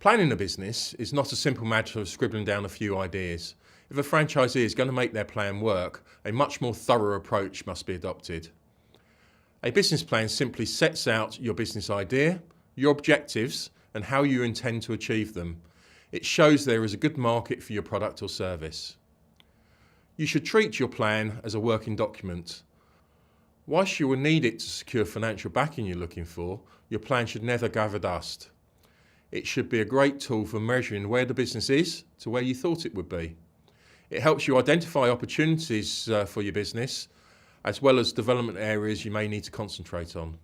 Planning a business is not a simple matter of scribbling down a few ideas. If a franchisee is going to make their plan work, a much more thorough approach must be adopted. A business plan simply sets out your business idea, your objectives, and how you intend to achieve them. It shows there is a good market for your product or service. You should treat your plan as a working document. Whilst you will need it to secure financial backing you're looking for, your plan should never gather dust. It should be a great tool for measuring where the business is to where you thought it would be. It helps you identify opportunities for your business, as well as development areas you may need to concentrate on.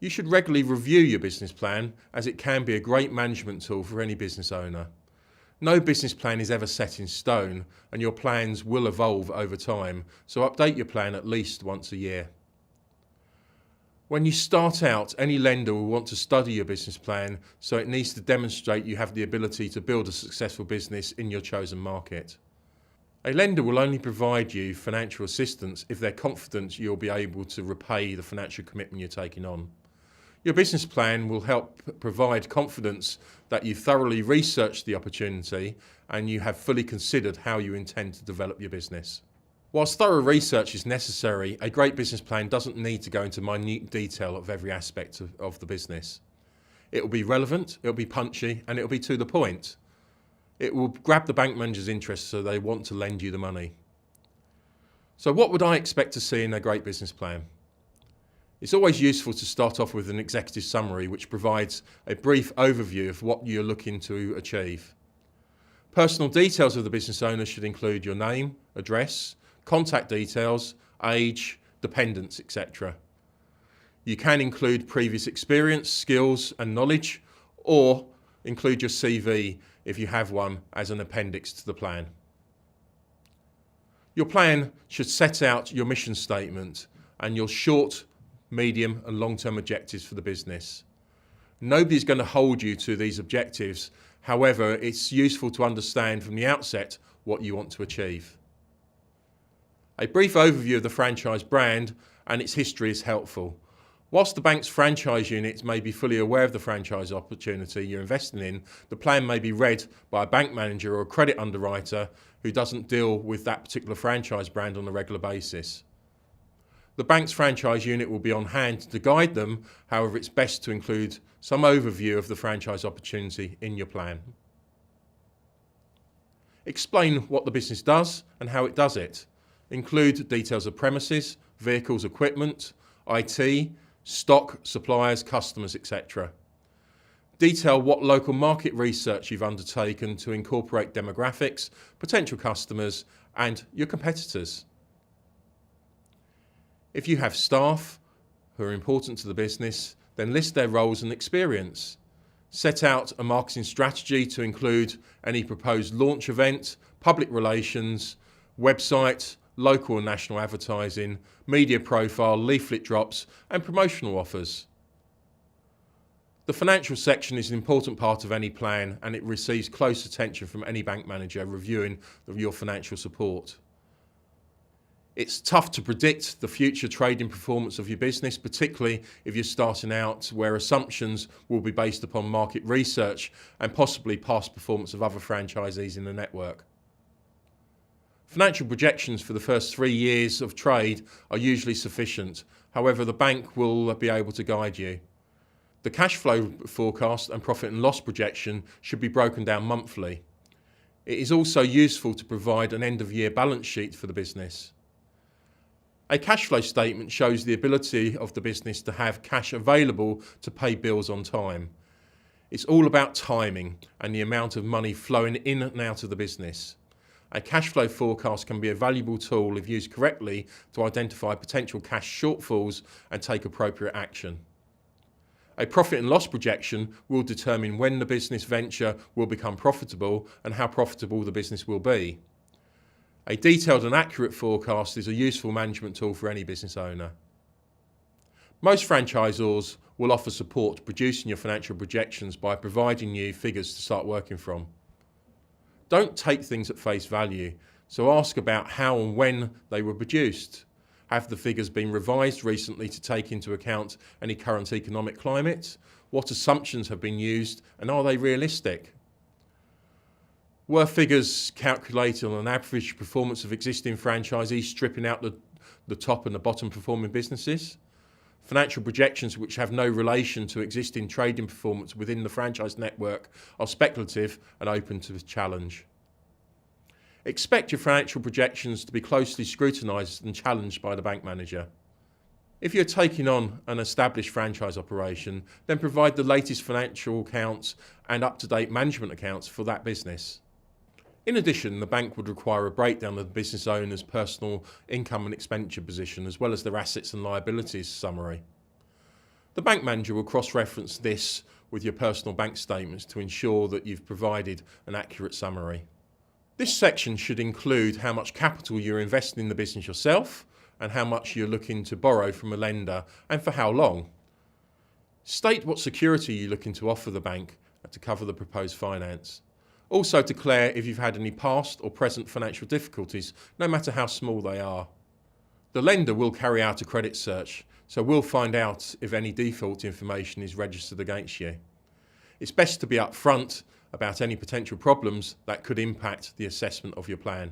You should regularly review your business plan, as it can be a great management tool for any business owner. No business plan is ever set in stone, and your plans will evolve over time, so update your plan at least once a year. When you start out, any lender will want to study your business plan, so it needs to demonstrate you have the ability to build a successful business in your chosen market. A lender will only provide you financial assistance if they're confident you'll be able to repay the financial commitment you're taking on. Your business plan will help provide confidence that you've thoroughly researched the opportunity and you have fully considered how you intend to develop your business. Whilst thorough research is necessary, a great business plan doesn't need to go into minute detail of every aspect of the business. It will be relevant, it will be punchy, and it will be to the point. It will grab the bank manager's interest so they want to lend you the money. So what would I expect to see in a great business plan? It's always useful to start off with an executive summary which provides a brief overview of what you're looking to achieve. Personal details of the business owner should include your name, address, contact details, age, dependents, etc. You can include previous experience, skills and knowledge, or include your CV if you have one as an appendix to the plan. Your plan should set out your mission statement and your short, medium and long-term objectives for the business. Nobody's going to hold you to these objectives. However, it's useful to understand from the outset what you want to achieve. A brief overview of the franchise brand and its history is helpful. Whilst the bank's franchise units may be fully aware of the franchise opportunity you're investing in, the plan may be read by a bank manager or a credit underwriter who doesn't deal with that particular franchise brand on a regular basis. The bank's franchise unit will be on hand to guide them, however it's best to include some overview of the franchise opportunity in your plan. Explain what the business does and how it does it. Include details of premises, vehicles, equipment, IT, stock, suppliers, customers, etc. Detail what local market research you've undertaken to incorporate demographics, potential customers, and your competitors. If you have staff who are important to the business, then list their roles and experience. Set out a marketing strategy to include any proposed launch event, public relations, website, local and national advertising, media profile, leaflet drops, and promotional offers. The financial section is an important part of any plan, and it receives close attention from any bank manager reviewing your financial support. It's tough to predict the future trading performance of your business, particularly if you're starting out, where assumptions will be based upon market research and possibly past performance of other franchisees in the network. Financial projections for the first 3 years of trade are usually sufficient. However, the bank will be able to guide you. The cash flow forecast and profit and loss projection should be broken down monthly. It is also useful to provide an end-of-year balance sheet for the business. A cash flow statement shows the ability of the business to have cash available to pay bills on time. It's all about timing and the amount of money flowing in and out of the business. A cash flow forecast can be a valuable tool if used correctly to identify potential cash shortfalls and take appropriate action. A profit and loss projection will determine when the business venture will become profitable and how profitable the business will be. A detailed and accurate forecast is a useful management tool for any business owner. Most franchisors will offer support producing your financial projections by providing you figures to start working from. Don't take things at face value, so ask about how and when they were produced. Have the figures been revised recently to take into account any current economic climate? What assumptions have been used and are they realistic? Were figures calculated on an average performance of existing franchisees, stripping out the top and the bottom performing businesses? Financial projections which have no relation to existing trading performance within the franchise network are speculative and open to challenge. Expect your financial projections to be closely scrutinised and challenged by the bank manager. If you're taking on an established franchise operation, then provide the latest financial accounts and up-to-date management accounts for that business. In addition, the bank would require a breakdown of the business owner's personal income and expenditure position, as well as their assets and liabilities summary. The bank manager will cross-reference this with your personal bank statements to ensure that you've provided an accurate summary. This section should include how much capital you're investing in the business yourself and how much you're looking to borrow from a lender and for how long. State what security you're looking to offer the bank to cover the proposed finance. Also declare if you've had any past or present financial difficulties, no matter how small they are. The lender will carry out a credit search, so we'll find out if any default information is registered against you. It's best to be upfront about any potential problems that could impact the assessment of your plan.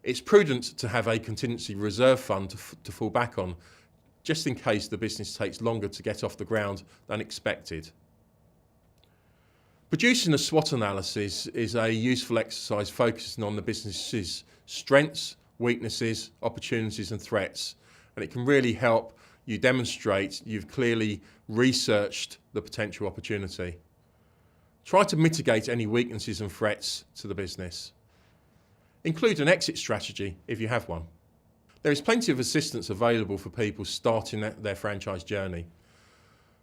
It's prudent to have a contingency reserve fund to fall back on, just in case the business takes longer to get off the ground than expected. Producing a SWOT analysis is a useful exercise focusing on the business's strengths, weaknesses, opportunities and threats, and it can really help you demonstrate you've clearly researched the potential opportunity. Try to mitigate any weaknesses and threats to the business. Include an exit strategy if you have one. There is plenty of assistance available for people starting their franchise journey.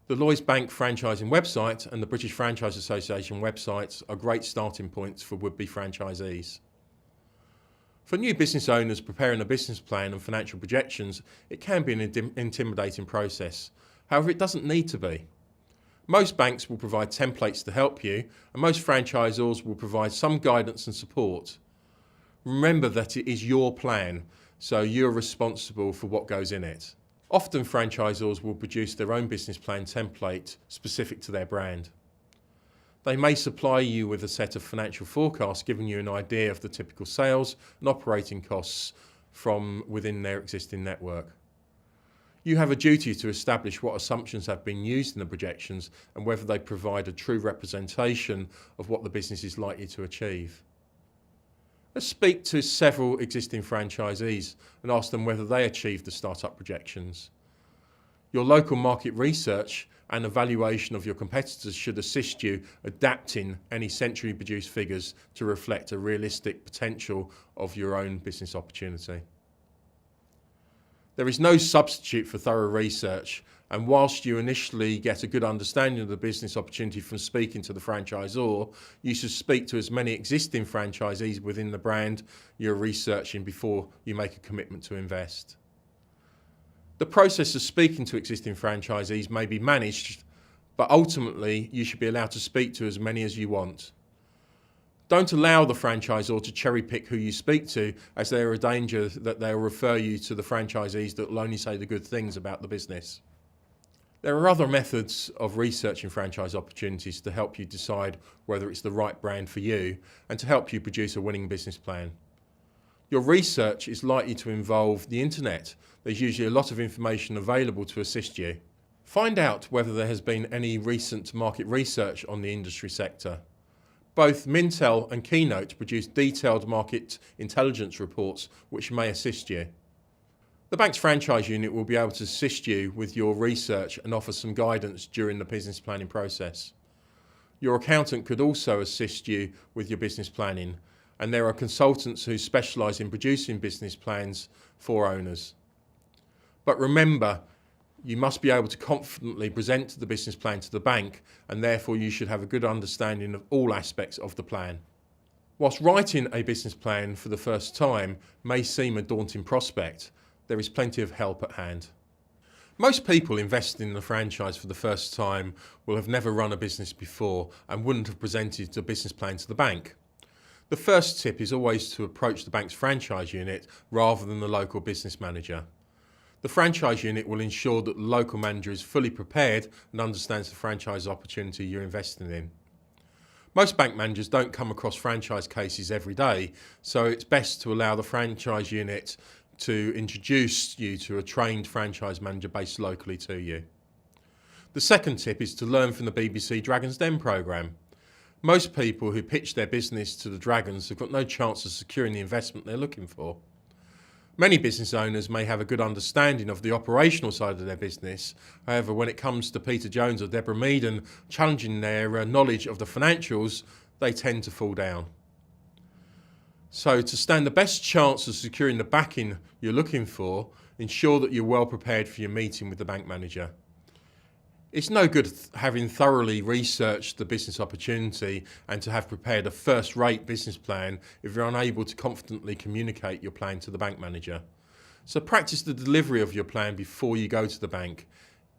The Lloyds Bank franchising website and the British Franchise Association websites are great starting points for would-be franchisees. For new business owners preparing a business plan and financial projections, it can be an intimidating process. However, it doesn't need to be. Most banks will provide templates to help you, and most franchisors will provide some guidance and support. Remember that it is your plan, so you're responsible for what goes in it. Often franchisors will produce their own business plan template specific to their brand. They may supply you with a set of financial forecasts giving you an idea of the typical sales and operating costs from within their existing network. You have a duty to establish what assumptions have been used in the projections and whether they provide a true representation of what the business is likely to achieve. Let's speak to several existing franchisees and ask them whether they achieved the startup projections. Your local market research and evaluation of your competitors should assist you adapting any centrally produced figures to reflect a realistic potential of your own business opportunity. There is no substitute for thorough research, and whilst you initially get a good understanding of the business opportunity from speaking to the franchisor, you should speak to as many existing franchisees within the brand you're researching before you make a commitment to invest. The process of speaking to existing franchisees may be managed, but ultimately you should be allowed to speak to as many as you want. Don't allow the franchisor to cherry pick who you speak to, as there are a danger that they'll refer you to the franchisees that will only say the good things about the business. There are other methods of researching franchise opportunities to help you decide whether it's the right brand for you and to help you produce a winning business plan. Your research is likely to involve the internet. There's usually a lot of information available to assist you. Find out whether there has been any recent market research on the industry sector. Both Mintel and Keynote produce detailed market intelligence reports which may assist you. The bank's franchise unit will be able to assist you with your research and offer some guidance during the business planning process. Your accountant could also assist you with your business planning, and there are consultants who specialise in producing business plans for owners. But remember, you must be able to confidently present the business plan to the bank, and therefore you should have a good understanding of all aspects of the plan. Whilst writing a business plan for the first time may seem a daunting prospect, there is plenty of help at hand. Most people investing in a franchise for the first time will have never run a business before and wouldn't have presented a business plan to the bank. The first tip is always to approach the bank's franchise unit rather than the local business manager. The franchise unit will ensure that the local manager is fully prepared and understands the franchise opportunity you're investing in. Most bank managers don't come across franchise cases every day, so it's best to allow the franchise unit to introduce you to a trained franchise manager based locally to you. The second tip is to learn from the BBC Dragon's Den programme. Most people who pitch their business to the Dragons have got no chance of securing the investment they're looking for. Many business owners may have a good understanding of the operational side of their business. However, when it comes to Peter Jones or Deborah Meaden challenging their knowledge of the financials, they tend to fall down. So to stand the best chance of securing the backing you're looking for, ensure that you're well prepared for your meeting with the bank manager. It's no good having thoroughly researched the business opportunity and to have prepared a first-rate business plan if you're unable to confidently communicate your plan to the bank manager. So practice the delivery of your plan before you go to the bank.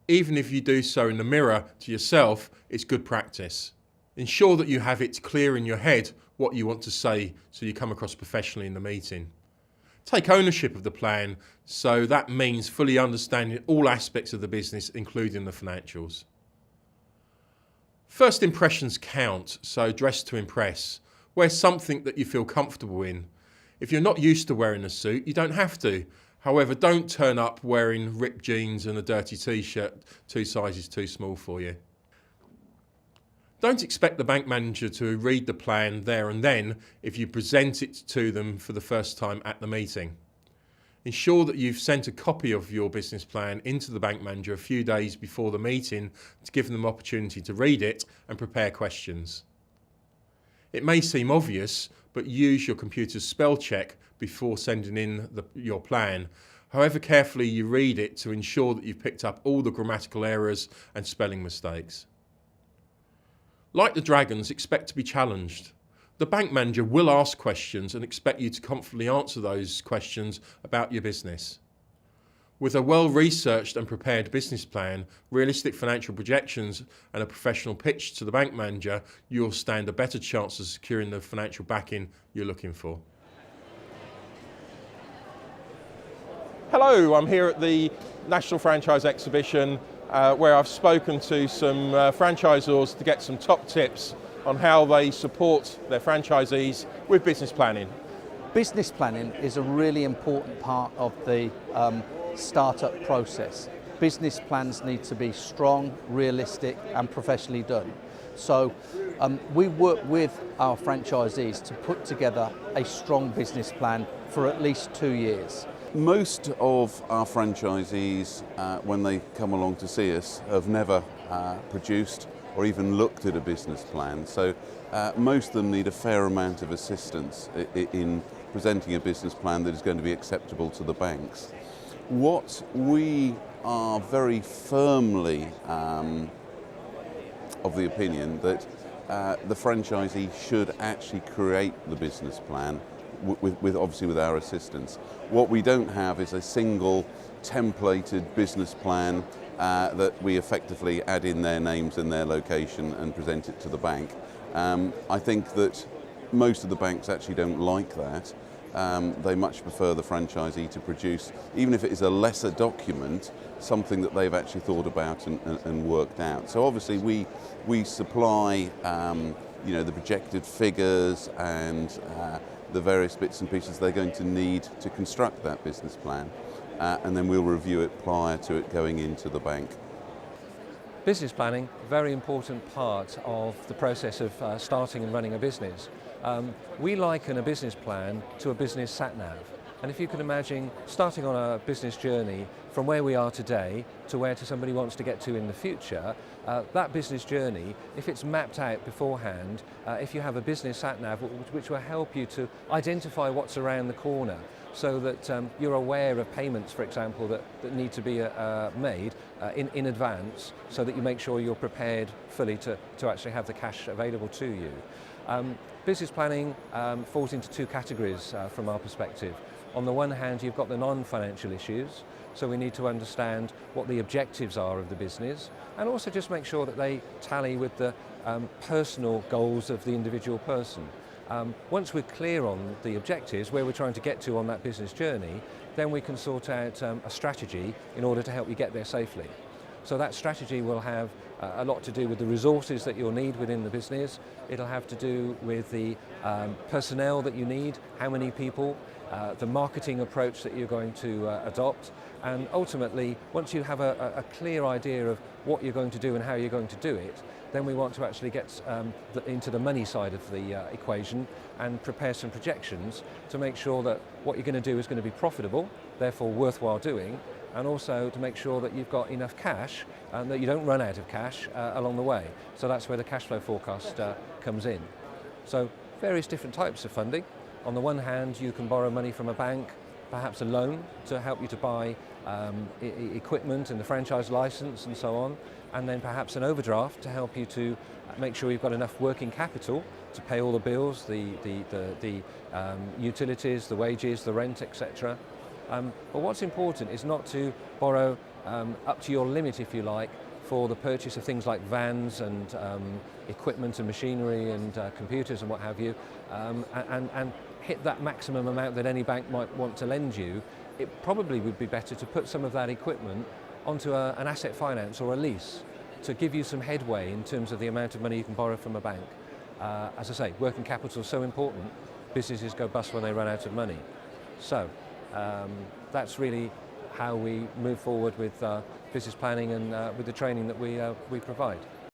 Even if you do so in the mirror to yourself, it's good practice. Ensure that you have it clear in your head what you want to say so you come across professionally in the meeting. Take ownership of the plan, so that means fully understanding all aspects of the business, including the financials. First impressions count, so dress to impress. Wear something that you feel comfortable in. If you're not used to wearing a suit, you don't have to. However, don't turn up wearing ripped jeans and a dirty t-shirt 2 sizes too small for you. Don't expect the bank manager to read the plan there and then if you present it to them for the first time at the meeting. Ensure that you've sent a copy of your business plan into the bank manager a few days before the meeting to give them opportunity to read it and prepare questions. It may seem obvious, but use your computer's spell check before sending in your plan. However carefully you read it to ensure that you've picked up all the grammatical errors and spelling mistakes. Like the Dragons, expect to be challenged. The bank manager will ask questions and expect you to confidently answer those questions about your business. With a well-researched and prepared business plan, realistic financial projections and a professional pitch to the bank manager, you'll stand a better chance of securing the financial backing you're looking for. Hello, I'm here at the National Franchise Exhibition where I've spoken to some franchisors to get some top tips on how they support their franchisees with business planning. Business planning is a really important part of the startup process. Business plans need to be strong, realistic and professionally done. So we work with our franchisees to put together a strong business plan for at least 2 years. Most of our franchisees, when they come along to see us, have never produced or even looked at a business plan. So most of them need a fair amount of assistance in presenting a business plan that is going to be acceptable to the banks. What we are very firmly of the opinion that the franchisee should actually create the business plan obviously with our assistance. What we don't have is a single templated business plan that we effectively add in their names and their location and present it to the bank. I think that most of the banks actually don't like that. They much prefer the franchisee to produce, even if it is a lesser document, something that they've actually thought about and worked out. So obviously we supply the projected figures and the various bits and pieces they're going to need to construct that business plan, and then we'll review it prior to it going into the bank. Business planning, a very important part of the process of starting and running a business. We liken a business plan to a business sat-nav. And if you can imagine starting on a business journey from where we are today to where somebody wants to get to in the future, that business journey, if it's mapped out beforehand, if you have a business sat-nav which will help you to identify what's around the corner so that you're aware of payments, for example, that need to be made in advance so that you make sure you're prepared fully to actually have the cash available to you. Business planning falls into 2 categories from our perspective. On the one hand, you've got the non-financial issues, so we need to understand what the objectives are of the business and also just make sure that they tally with the personal goals of the individual person. Once we're clear on the objectives, where we're trying to get to on that business journey, then we can sort out a strategy in order to help you get there safely. So that strategy will have a lot to do with the resources that you'll need within the business. It'll have to do with the personnel that you need, how many people, the marketing approach that you're going to adopt, and ultimately, once you have a clear idea of what you're going to do and how you're going to do it, then we want to actually get into the money side of the equation and prepare some projections to make sure that what you're going to do is going to be profitable, therefore worthwhile doing, and also to make sure that you've got enough cash and that you don't run out of cash along the way. So that's where the cash flow forecast comes in. So various different types of funding. On the one hand, you can borrow money from a bank, perhaps a loan to help you to buy equipment and the franchise license and so on, and then perhaps an overdraft to help you to make sure you've got enough working capital to pay all the bills, the utilities, the wages, the rent, etc. But what's important is not to borrow up to your limit, if you like, for the purchase of things like vans and equipment and machinery and computers and what have you, and hit that maximum amount that any bank might want to lend you. It probably would be better to put some of that equipment onto an asset finance or a lease to give you some headway in terms of the amount of money you can borrow from a bank. As I say, working capital is so important. Businesses go bust when they run out of money. So that's really how we move forward with business planning and with the training that we provide.